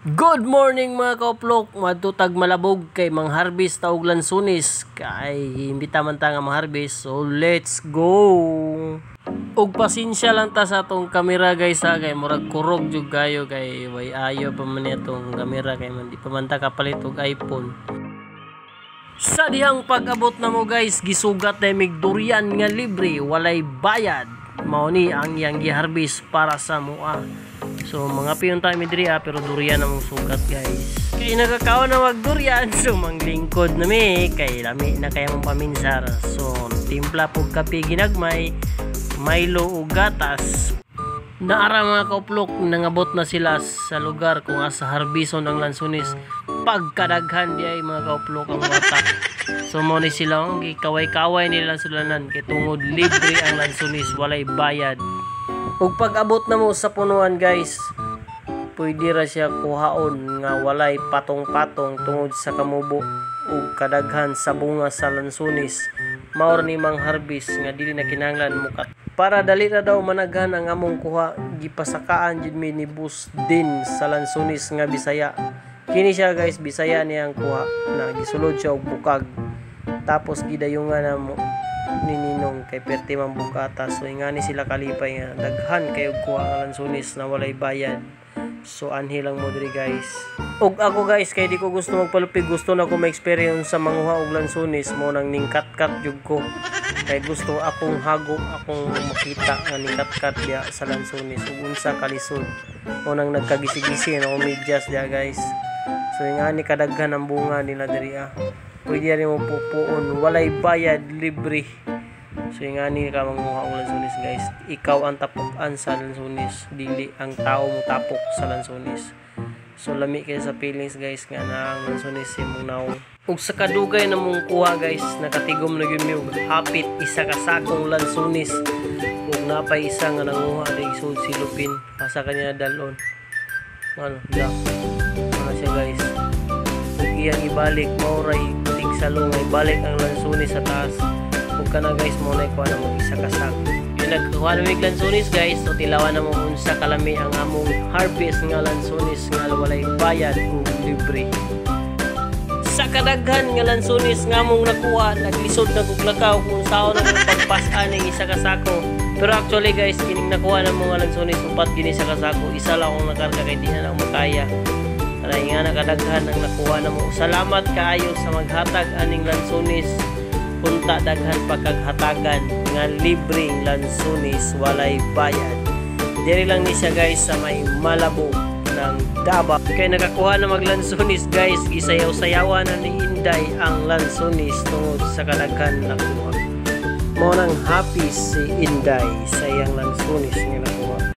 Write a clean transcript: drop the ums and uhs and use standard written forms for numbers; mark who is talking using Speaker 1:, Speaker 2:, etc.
Speaker 1: Good morning mga kauplok, matutag malabog kay mangharbis ta og lansunis kay imbita man ta nga mangharbis, so let's go. Og pasensya lang ta sa atong kamera guys ha, kay murag kurog jud kayo kay way ayo pa man itong kamera kay man di pa man ta kapalit og iPhone. Sa dihang pag-abot na mo guys, gisugat na mig durian nga libre, walay bayad. Mao ni ang iyang giharbis para sa mua. So mga piyon tayo midri pero durian na mong sugat guys. Kaya nagkakawa na wag durian, so manglingkod na mi kay lami na kaya mong paminsar. So timpla po kape ginagmay, Milo o gatas. Naara mga kauplok, nangabot na sila sa lugar kung asa harbison ang lansunis. Pagkadaghan di ay mga kauplok ang watak. So mo ni sila ang gikaway-kaway nila sulanan kay tungod libre ang lansunis, walay bayad. Ug pag-abot na mo sa punuan guys, pwede ra siya kuhaon nga walay patong-patong tungod sa kamubo ug kadaghan sa bunga sa lansunis. Maor ni mang harbis nga dili na kinahanglan mukat. Para dali ra daw managhan ang among kuha, gipasakaan jud mi ni bus din sa lansunis nga Bisaya. Kini siya guys, Bisaya niyang kuha na gisulod siya og bukag. Tapos gidayungan na mo ni Ninong kay perti man bukata. So ingani sila kalipay nga daghan kayo kuha nga lansunis na walay bayad. So anhi lang mo diri guys. Og ako guys, kay di ko gusto magpalupig, gusto na ko ma-experience sa manguha og lansunis mo nang ningkat-kat jud ko. Kay gusto akong hago, akong makita nga ningkat-kat dia sa lansunis ug unsa kalisod. Mo nang nagkagisi-gisi na medyas dia guys. So ingani kadaghan ang bunga nila diri Pwede rin mo pupuon, walay bayad, libre. So ingani ka manguha og lansunis guys. Ikaw ang tapukan sa lansunis, dili ang tao mo tapok sa lansunis. So lami kayo sa feelings guys nga na ang lansunis imong naong. Ug sa kadugay na mong kuha guys, nakatigom na gyud mi og hapit isa ka sakong lansunis. Ug napay isa nga nanguha ring isud silupin asa kanya dalon. Ano, da. Ano siya guys. Ug iyang ibalik mauray salong ay balik ang lansunis sa taas. Ug kana guys mo na kuha na mo isa ka sak. Yung nagkuha na mig lansunis guys, so tilawan na mo unsa kalami ang among harvest nga lansunis nga walay bayad ug libre. Sa kadaghan nga lansunis nga mong nakuha, naglisod na kog lakaw kung sao na mong pagpas-an ng isa ka sako. Pero actually guys, kining nakuha na mo nga lansunis upat gini sa kasako, isa lang akong nakarga kay di na ako makaya. Aray nga nakadaghan ang nakuha na mo. Salamat kaayo sa maghatag aning lansunis. Punta daghan pagkaghatagan nga libreng lansunis walay bayad. Diri lang ni siya guys sa may Malabo ng Davao. Kay nakakuha na maglansunis guys, gisayaw-sayawan na ni Inday ang lansunis tungod sa kadaghan nakuha. Mo nang happy si Inday sa iyang lansunis nga nakuha.